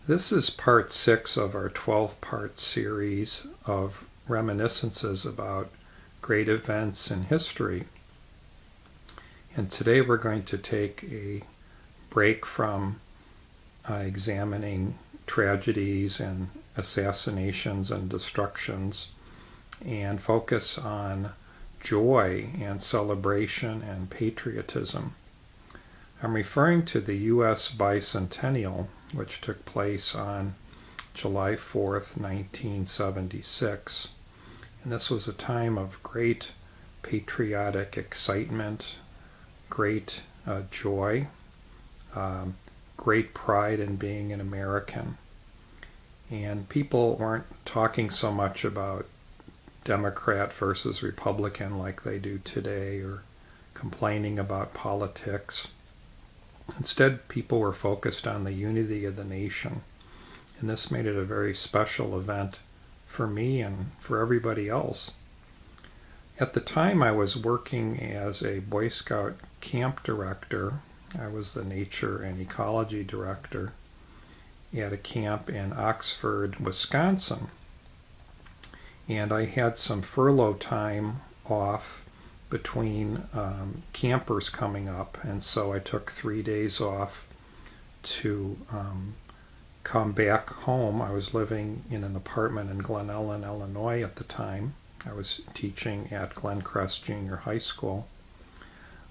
This is part 6 of our 12-part series of reminiscences about great events in history. And today we're going to take a break from examining tragedies and assassinations and destructions and focus on joy and celebration and patriotism. I'm referring to the U.S. Bicentennial, which took place on July 4th, 1976. And this was a time of great patriotic excitement, great joy, great pride in being an American. And people weren't talking so much about Democrat versus Republican like they do today, or complaining about politics. Instead, people were focused on the unity of the nation, and this made it a very special event for me and for everybody else. At the time, I was working as a Boy Scout camp director. I was the nature and ecology director at a camp in Oxford, Wisconsin. And I had some furlough time off between campers coming up, and so I took 3 days off to come back home. I was living in an apartment in Glen Ellen, Illinois at the time. I was teaching at Glencrest Junior High School,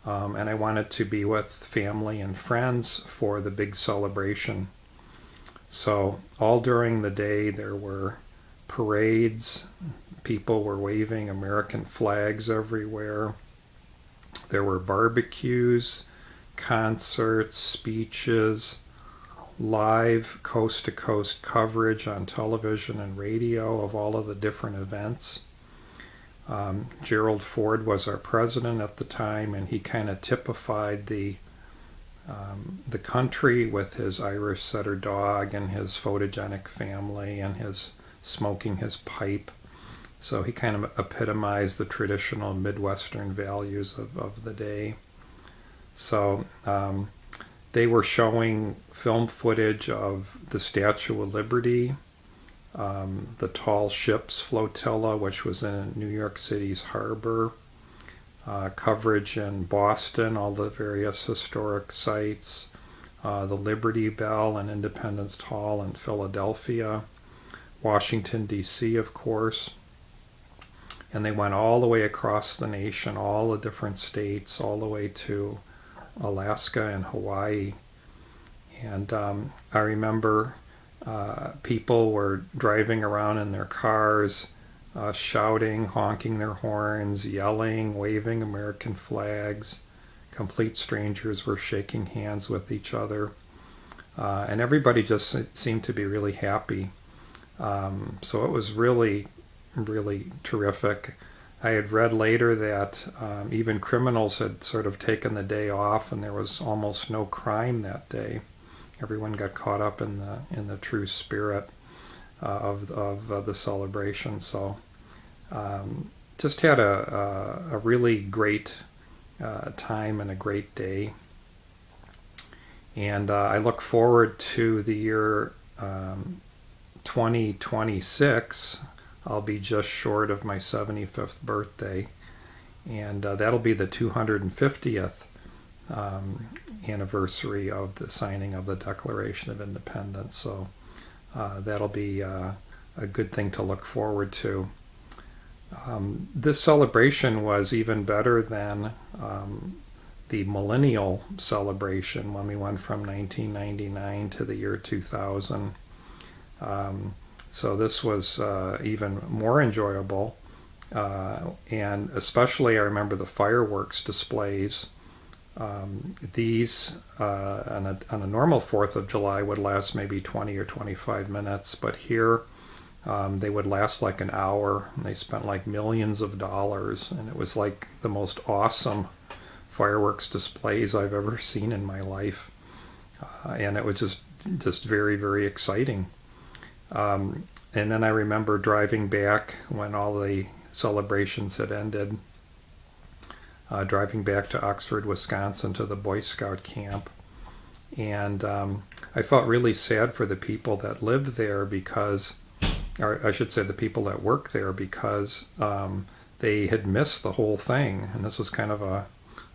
and I wanted to be with family and friends for the big celebration. So all during the day there were parades. People were waving American flags everywhere. There were barbecues, concerts, speeches, live coast-to-coast coverage on television and radio of all of the different events. Gerald Ford was our president at the time, and he kind of typified the country with his Irish setter dog and his photogenic family and his smoking his pipe. So he kind of epitomized the traditional Midwestern values of the day. So they were showing film footage of the Statue of Liberty, the Tall Ships Flotilla, which was in New York City's harbor, coverage in Boston, all the various historic sites, the Liberty Bell and Independence Hall in Philadelphia, Washington, D.C., of course. And they went all the way across the nation, all the different states, all the way to Alaska and Hawaii. And I remember people were driving around in their cars, shouting, honking their horns, yelling, waving American flags. Complete strangers were shaking hands with each other. And everybody just seemed to be really happy. So it was really terrific. I had read later that even criminals had sort of taken the day off, and there was almost no crime that day. Everyone got caught up in the true spirit of the celebration. So just had a really great time and a great day. And I look forward to the year 2026. I'll be just short of my 75th birthday, and that'll be the 250th anniversary of the signing of the Declaration of Independence. So that'll be a good thing to look forward to. This celebration was even better than the millennial celebration when we went from 1999 to the year 2000. So this was even more enjoyable, and especially I remember the fireworks displays. These on a normal 4th of July would last maybe 20 or 25 minutes, but here they would last like an hour, and they spent like millions of dollars, and it was like the most awesome fireworks displays I've ever seen in my life, and it was just very, very exciting. And then I remember driving back when all the celebrations had ended, driving back to Oxford, Wisconsin to the Boy Scout camp, And I felt really sad for the people that lived there because, or I should say the people that worked there, because they had missed the whole thing. And this was kind of a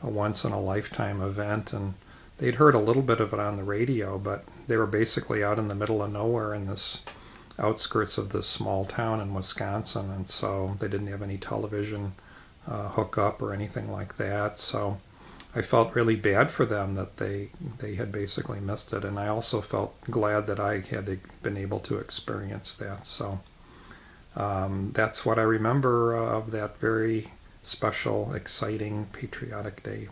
once in a lifetime event. And they'd heard a little bit of it on the radio, but they were basically out in the middle of nowhere in this outskirts of this small town in Wisconsin. And so they didn't have any television hookup or anything like that. So I felt really bad for them that they had basically missed it, and I also felt glad that I had been able to experience that. So that's what I remember of that very special, exciting, patriotic day.